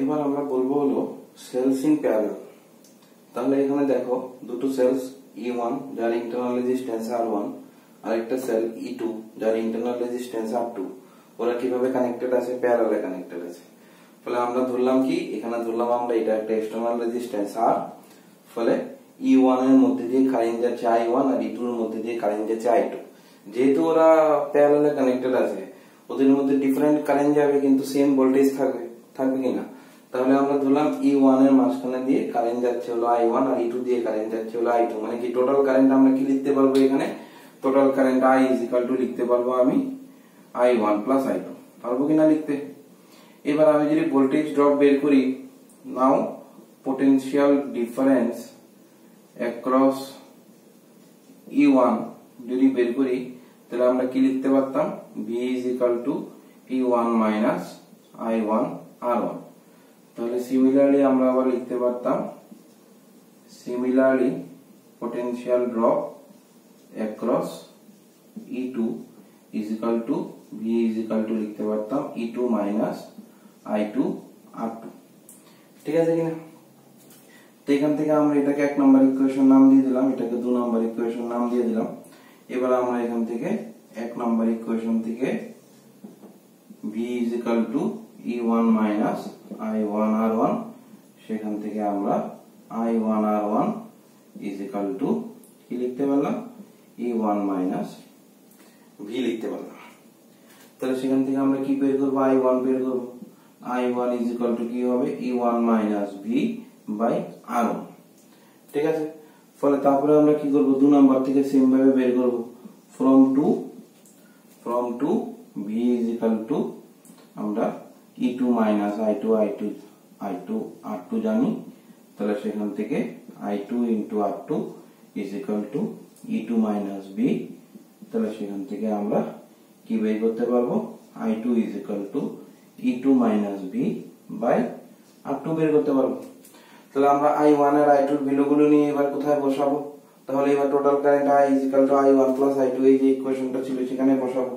এবার আমরা বলবো হলো সেলস ইন প্যারালাল। তাহলে এখানে দেখো দুটো সেলস E1 যার ইন্টারনাল রেজিস্ট্যান্স R1 আর একটা সেল E2 যার ইন্টারনাল রেজিস্ট্যান্স R2, ওরা কিভাবে কানেক্টেড আছে? প্যারালালে কানেক্টেড আছে। ফলে আমরা ধরলাম কি, এখানে ধরলাম আমরা এটা একটা এক্সটার্নাল রেজিস্ট্যান্স R, ফলে E1 এর মধ্যে দিয়ে কারেন্ট যাচ্ছে I1 আর E2 এর মধ্যে দিয়ে কারেন্ট যাচ্ছে I2। যেহেতু ওরা প্যারালালে কানেক্টেড আছে, ওদের মধ্যে ডিফারেন্ট কারেন্ট যাবে কিন্তু সেম ভোল্টেজ থাকবে কিনা? তাহলে আমরা ধরলাম E1 এর মাঝখানে দিয়ে কারেন্ট যাচ্ছে হলো I1 আর E2 দিয়ে কারেন্ট যাচ্ছে হলো I2, মানে কি টোটাল কারেন্ট আমরা কি লিখতে পারবো? এখানে টোটাল কারেন্ট I লিখতে পারবো আমি I1 প্লাস I2, পারবো কিনা লিখতে? এবার আমি যদি ভোল্টেজ ড্রপ বের করি, নাও পোটেনশিয়াল ডিফারেন্স অ্যাক্রস E1 যদি বের করি, তাহলে আমরা কি লিখতে পারতাম? V E1 minus I1 R1। তাহলে সিমিলারলি আমরা আবার লিখতে পারতাম similarly potential drop across E2 V লিখতে পারতাম E2 মাইনাস I2 R2। ঠিক আছে কিনা? তো এখান থেকে আমরা এটাকে 1 নম্বর ইকুয়েশন নাম দিয়ে দিলাম, এটাকে 2 নম্বর ইকুয়েশন নাম দিয়ে দিলাম। এবার আমরা এখান থেকে 1 নম্বর ইকুয়েশন থেকে V E1 minus I1 R1, সেখান থেকে আমরা I1 R1 কি লিখতে পারলাম? E1 মাইনাস V লিখতে পারলাম। তাহলে সেখান থেকে আমরা কি বের করবো? I1 বের করবো। I1 কি হবে? E1 minus V by R1। ঠিক আছে, ফলে তারপরে আমরা কি করবো? 2 নম্বর থেকে সেম ভাবে বের করবো। from 2 V আমরা E2 মাইনাস I2 R2 জানি, তাহলে সেখান থেকে I2 into R2 E2 minus V। তাহলে সেখান থেকে আমরা কি বের করতে পারবো? I2 E2 minus V by R2 বের করতে পারবো। তাহলে আমরা I1 আর I2 এর ভ্যালুগুলো নিয়ে এবার কোথায় বসাবো? তাহলে এবার total current I1 plus I2, এই যে ইকুয়েশনটা ছিল সেখানে বসাবো।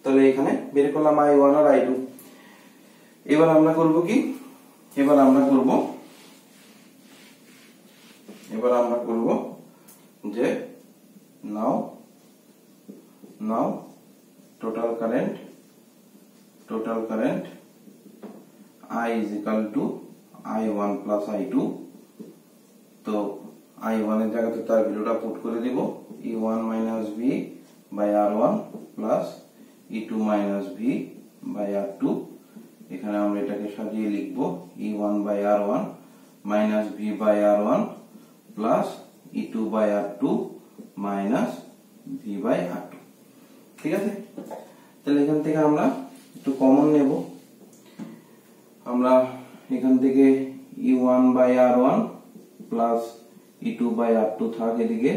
তাহলে এখানে বের করলাম I1 আর I2। এবার আমরা করব কি? এবার আমরা করব যে now total current I I1 plus I2। তো I1 এর জায়গাতে তার ভ্যালুটা পুট করে দিব, E1 minus V by R1 plus E2 minus V by R2। এখানে আমরা এটাকে সাজিয়ে লিখব E1 by R1 minus V by R1 plus E2 by R2 minus V by R2। ঠিক আছে, তাহলে এখান থেকে আমরা একটু কমন নেব। আমরা এখান থেকে E1 by R1 plus E2 by R2 থাক, এদিকে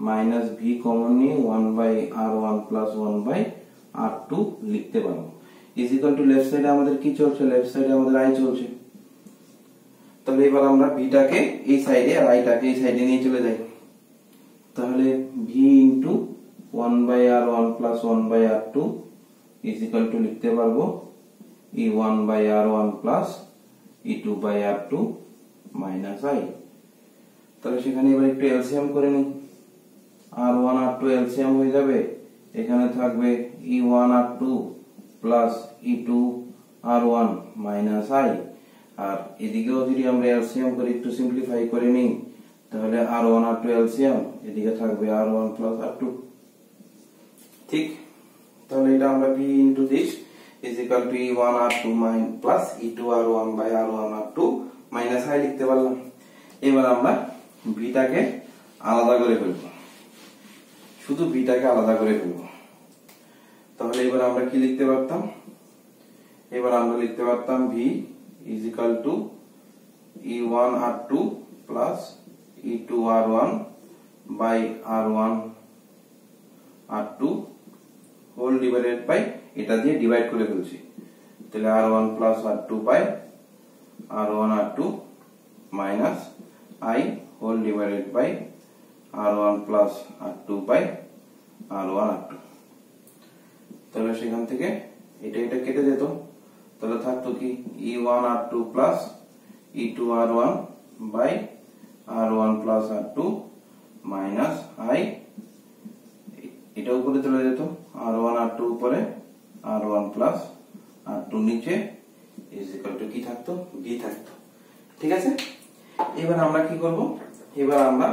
মাইনাস V কমন নিয়ে 1 by R1 plus 1 by R2 লিখতে পারবো। ইজিক্যাল টু লেফট সাইডে আমাদের কি চলছে? লেফট সাইডে আমাদের I চলছে। তাহলে এবার আমরা ভিটাকে এই সাইডে আর আইটাকে এই সাইডে নিয়ে চলে যাই। তাহলে V into 1 by R1 plus 1 by R2 equal to লিখতে পারবো E1 by R1 plus E2 by R2 minus I। তাহলে সেখানে এবার একটু এলসিএম করে নিই। R1 R2 এলসিএম হয়ে যাবে, এখানে থাকবে E1 R2 plus E2 R1 minus I। আর এদিকেও যদি আমরা এলসিএম করে একটু সিম্পলিফাই করে নিই, তাহলে R1 R2 এলসিএম, এদিকে থাকবে R1 প্লাস R2। ঠিক, তাহলে এটা আমরা V into this is equal to E1 R2 plus E2 R1 by R1 R2 minus I লিখতে পারলাম। এবার আমরা ভিটাকে আলাদা করে ফেলবো, শুধু ভিটাকে আলাদা করে ফেলবো। তাহলে এবার আমরা কি লিখতে পারতাম? এবার আমরা লিখতে পারতাম V is equal to E1 R2 plus E2 R1 by R1 R2 whole divided by, এটা দিয়ে ডিভাইড করে ফেলছি, তাহলে R1 plus R2 by R1 R2 minus I whole divided by R1 plus R2 by R1 R2। তাহলে সেখান থেকে এটা কেটে যেত, তাহলে থাকতো কি E1 R2 plus E2R1 by R1 plus R2 minus I, এটা উপরে চলে যেত, R1 R2 উপরে R1 plus R2 নিচে is equal to কি থাকতো, B থাকতো। ঠিক আছে, এবার আমরা কি করব, এবার আমরা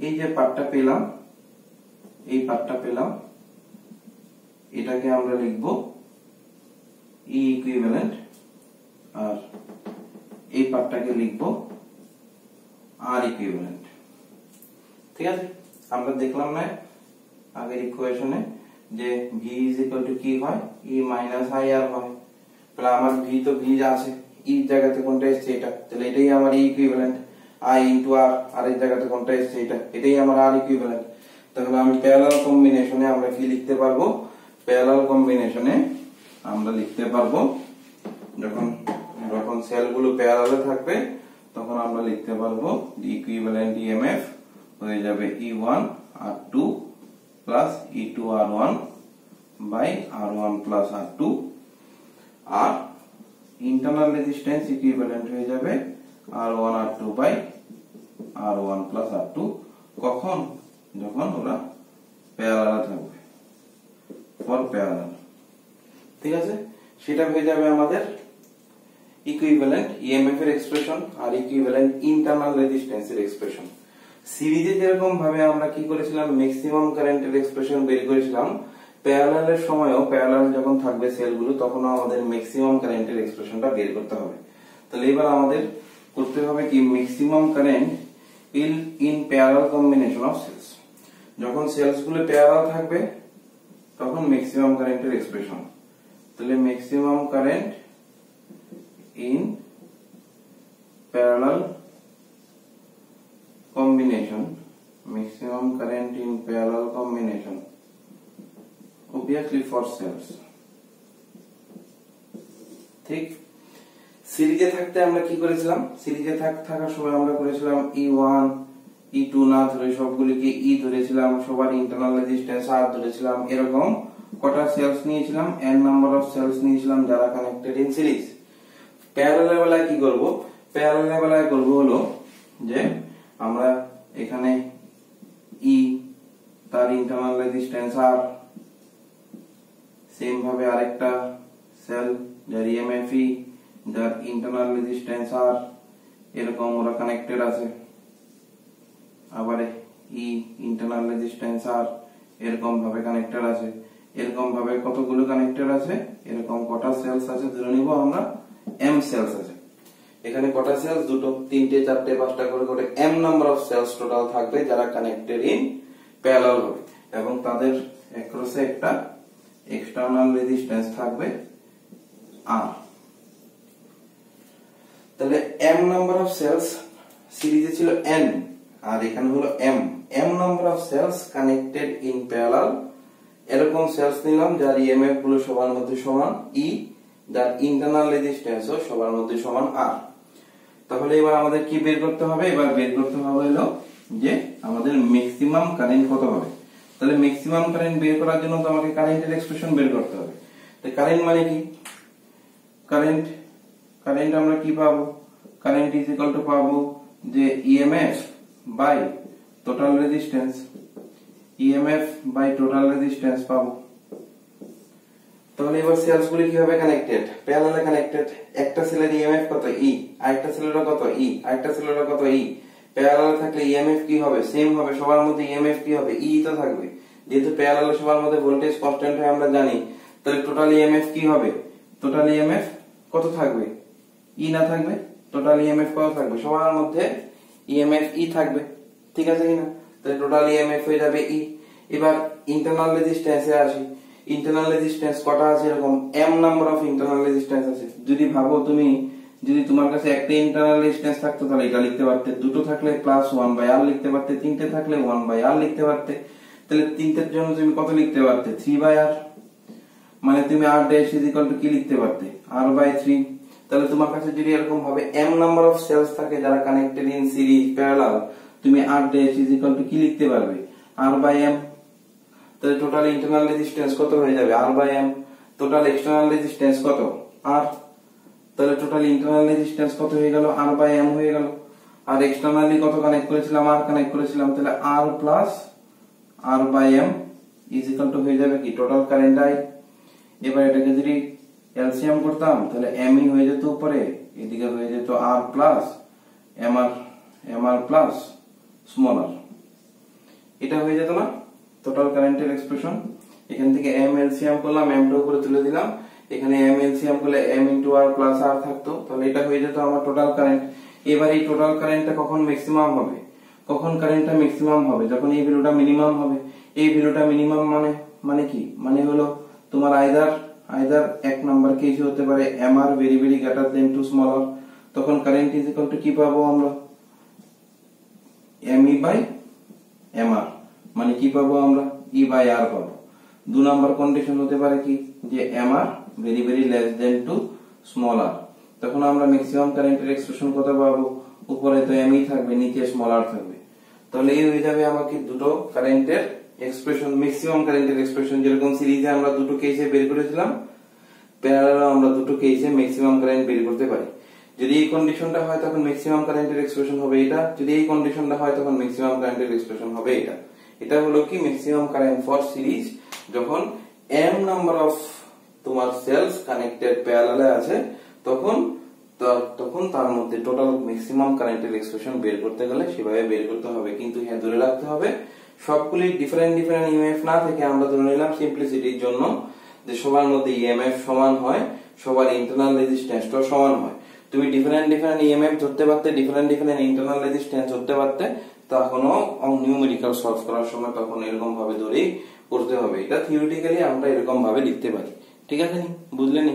এই যে পার্টটা পেলাম, এই পার্টটা পেলাম, এটাকে আমরা লিখব E ইকুইভ্যালেন্ট, আর এই পার্টটাকে লিখব R ইকুইভ্যালেন্ট। ঠিক আছে, আমরা দেখলাম না আগের ইকুয়েশনে যে V ইজ ইকুয়াল টু কি হয়, E মাইনাস I R হয়। তাহলে আমার V তো V আছে, E জায়গাতে কোনটা এসেছে এটা, তাহলে এটাই আমার E equivalent. I into R, আর এই জায়গাতে কোনটা এসেছে এটা, এটাই আমার R ইকুইভ্যালেন্ট। তাহলে আমি প্যারালাল কম্বিনেশনে আমরা কি লিখতে পারবো, প্যারালাল কম্বিনেশনে আমরা লিখতে পারবো, যখন যখন সেলগুলো প্যারালালে থাকবে তখন আমরা লিখতে পারবো ইকুইভ্যালেন্ট ইএমএফ হয়ে যাবে E1 R2 plus E2 R1 by R1 plus R2, আর ইন্টারনাল রেজিস্ট্যান্স ইকুইভ্যালেন্ট হয়ে যাবে R1 R2 by R1 plus R2। কখন, যখন ওরা প্যারালাল থাকবে, ফর প্যারালাল। ঠিক আছে, সেটা হয়ে যাবে আমাদের ইকুইভ্যালেন্ট ইএমএফ এর এক্সপ্রেশন আর ইকুইভ্যালেন্ট ইন্টারনাল রেজিস্ট্যান্স এর এক্সপ্রেশন। সিরিজে যেরকম ভাবে আমরা কি করেছিলাম, ম্যাক্সিমাম কারেন্টের এক্সপ্রেশন বের করেছিলাম, প্যারালালের সময়ও প্যারালাল যখন থাকবে সেলগুলো তখন আমাদের ম্যাক্সিমাম কারেন্টের এক্সপ্রেশনটা বের করতে হবে। তাহলে এবার আমাদের করতে হবে কি, maximum current in parallel combination of cells. যখন সেলস গুলো প্যারালাল থাকবে তখন ম্যাক্সিমাম কারেন্টের এক্সপ্রেশন, তাহলে maximum current in parallel combination, maximum current in parallel combination, obviously for cells। ঠিক, সিরিজে থাকতে আমরা কি করেছিলাম, সিরিজে থাকার সময় আমরা করেছিলাম E1 E2 না ধরে সবগুলিকে E ধরেছিলাম, সবার ইন্টারনাল রেজিস্ট্যান্স R ধরেছিলাম, এরকম কটা সেলস নিয়েছিলাম, n নাম্বার অফ সেলস নিয়েছিলাম যারা কানেক্টেড ইন সিরিজ। প্যারালাল বেলায় কি করব, প্যারালাল বেলায় করব হলো যে আমরা এখানে E তার ইন্টারনাল রেজিস্ট্যান্স R, সেম ভাবে আরেকটা সেল যার ইএমএফ E যার ইন্টারনাল রেজিস্ট্যান্স R, এরকম ওরা কানেক্টেড আছে, আবার E ইন্টারনাল রেজিস্ট্যান্স R এরকম ভাবে কানেক্টেড আছে, এরকম ভাবে কতগুলো কানেক্টেড আছে, এরকম কটা সেলস আছে ধরে নিব আমরা, m সেলস আছে। এখানে কটা সেলস, দুটো, তিনটে, চারটে, পাঁচটা করে করে m number of cells total থাকবে যারা কানেক্টেড ইন প্যারালাল হবে, এবং তাদের অ্যাক্রসে একটা এক্সটার্নাল রেজিস্ট্যান্স থাকবে R। তাহলে m নাম্বার অফ সেলস সিরিজে ছিল n, আর এখানে হলো m number of cells connected in parallel. এরকম সেলস নিলাম যার ইএমএফ গুলো সবার মধ্যে সমান E, যার ইন্টারনাল রেজিস্ট্যান্স ও সবার মধ্যে সমান R। তাহলে এবার আমাদের কি বের করতে হবে, এবার বের করতে হবে হলো যে আমাদের ম্যাক্সিমাম কারেন্ট কত হবে। তাহলে ম্যাক্সিমাম কারেন্ট বের করার জন্য তো আমাকে কারেন্টের এক্সপ্রেশন বের করতে হবে। তো কারেন্ট মানে কি, কারেন্ট আমরা কি পাবো, কারেন্ট ইজ ইকুয়াল টু পাবো যে EMF by total resistance, EMF by total resistance পাবো। তাহলে এবার সেলস গুলি কিভাবে কানেক্টেড, প্যারালালে কানেক্টেড, একটা সেলের ইএমএফ কত E, আরেকটা সেলের কত E, আরেকটা সেলের কত E। প্যারালালে থাকলে ইএমএফ কি হবে, সেম হবে, সবার মধ্যে ইএমএফ কি হবে, E তো থাকবে, যেহেতু প্যারালালে সবার মধ্যে ভোল্টেজ কনস্ট্যান্ট হয় আমরা জানি, তাহলে টোটাল ইএমএফ কি হবে, টোটাল ইএমএফ কত থাকবে, E না থাকবে, টোটাল ইএমএফ কত থাকবে, সবার মধ্যে ইএমএফ E থাকবে। ঠিক আছে কিনা, তাহলে টোটাল ইএমএফ হয়ে যাবে E। এবার ইন্টারনাল রেজিস্ট্যান্সে আসি, ইন্টারনাল রেজিস্ট্যান্স কটা আছে, এরকম m number of internal resistance আছে। যদি ভাবো তুমি, যদি তোমার কাছে একটা ইন্টারনাল রেজিস্ট্যান্স থাকতো তাহলে এটা লিখতে পারতে, দুটো থাকলে প্লাস 1/r লিখতে পারতে, তিনটে থাকলে 1/r লিখতে পারতে। তাহলে তিনটের জন্য তুমি কত লিখতে পারতে, 3/r, মানে তুমি r dash is equal to কি লিখতে পারতে, r/3। তাহলে তোমার কাছে যদি এরকম ভাবে m নাম্বার অফ সেলস থাকে যারা কানেক্টেড ইন সিরিজ প্যারালাল, তুমি r dash is equal to কি লিখতে পারবে, r/m। তাহলে টোটাল ইন্টারনাল রেজিস্ট্যান্স কত হয়ে যাবে, r/m, টোটাল এক্সটার্নাল রেজিস্ট্যান্স কত, R। তাহলে টোটাল ইন্টারনাল রেজিস্ট্যান্স কত হয়ে গেল, আর বাই এম হয়ে গেল। আর এক্সটার্নালি কত কানেক্ট করেছিলাম, আর কানেক্ট করেছিলাম, তাহলে R plus R by M is equal to হয়ে যাবে কি টোটাল কারেন্ট আই। এবার এটাকে যদি এলসিএম করতাম তাহলে এম ই হয়ে যেত উপরে, এদিকে হয়ে যেত আর plus M R plus small আর, এটা হয়ে যেত না টোটাল কারেন্টের এক্সপ্রেশন। এখান থেকে এম এলসিএম করলাম, এম টা উপরে তুলে দিলাম, এখানে এম এলসিএম করলে এম ইন্টু আর প্লাস আর থাকতো, তাহলে এটা হয়ে যেত আমার টোটাল কারেন্ট। এবার এই টোটাল কারেন্টটা কখন ম্যাক্সিমাম হবে, কখন কারেন্টটা ম্যাক্সিমাম হবে, যখন এই ভ্যালুটা মিনিমাম হবে। এই ভ্যালুটা মিনিমাম মানে কি, মানে হলো তোমার আইদার এক নাম্বার কেস হতে পারে M R very very greater than to small R, তখন কারেন্ট ইজ ইকুয়াল টু কি পাবো আমরা, M E by M R, মানে কি পাবো আমরা, ই বাই আর পাবো। 2 নাম্বার কন্ডিশন হতে পারে কি, যে M R very very less than to small R, তখন আমরা ম্যাক্সিমাম কারেন্টের এক্সপ্রেশন কত পাবো, উপরে তো এম ই থাকবে, নিচে স্মল আর থাকবে। তাহলে এই হয়ে যাবে আমাকে দুটো কারেন্টের এক্সপ্রেশন, ম্যাক্সিমাম কারেন্টের এক্সপ্রেশন। যেরকম সিরিজে আমরা দুটো কেসে বের করেছিলাম, প্যারালালে আমরা দুটো কেসে ম্যাক্সিমাম কারেন্ট বের করতে পারি। যদি এই কন্ডিশনটা হয় তখন ম্যাক্সিমাম কারেন্টের এক্সপ্রেশন হবে এটা, যদি এই কন্ডিশনটা হয় তখন ম্যাক্সিমাম কারেন্টের এক্সপ্রেশন হবে এটা। এটা হলো কি ম্যাক্সিমাম কারেন্ট ফর সিরিজ, যখন m নাম্বার অফ তোমার সেলস কানেক্টেড প্যারালালে আছে, তখন তার মধ্যে টোটাল ম্যাক্সিমাম কারেন্টের এক্সপ্রেশন বের করতে গেলে সেভাবে বের করতে হবে। কিন্তু হ্যাঁ, ধরে রাখতে হবে সবগুলি ডিফারেন্ট ইএমএফ না থেকে আমরা ধরে নিলাম সিম্পলিসিটির জন্য যে সবার মধ্যে ইএমএফ সমান হয়, সবার ইন্টারনাল রেজিস্ট্যান্সটাও সমান হয়। তুমি ডিফারেন্ট ইএমএফ ধরতে পারতে, ডিফারেন্ট ইন্টারনাল রেজিস্ট্যান্স ধরতে পারতে, তখনও নিউমেরিক্যাল সলভ করার সময় তখন এরকম ভাবে ধরেই করতে হবে। এটা থিওরিটিক্যালি আমরা এরকম ভাবে লিখতে পারি। ঠিক আছে, বুঝলেন?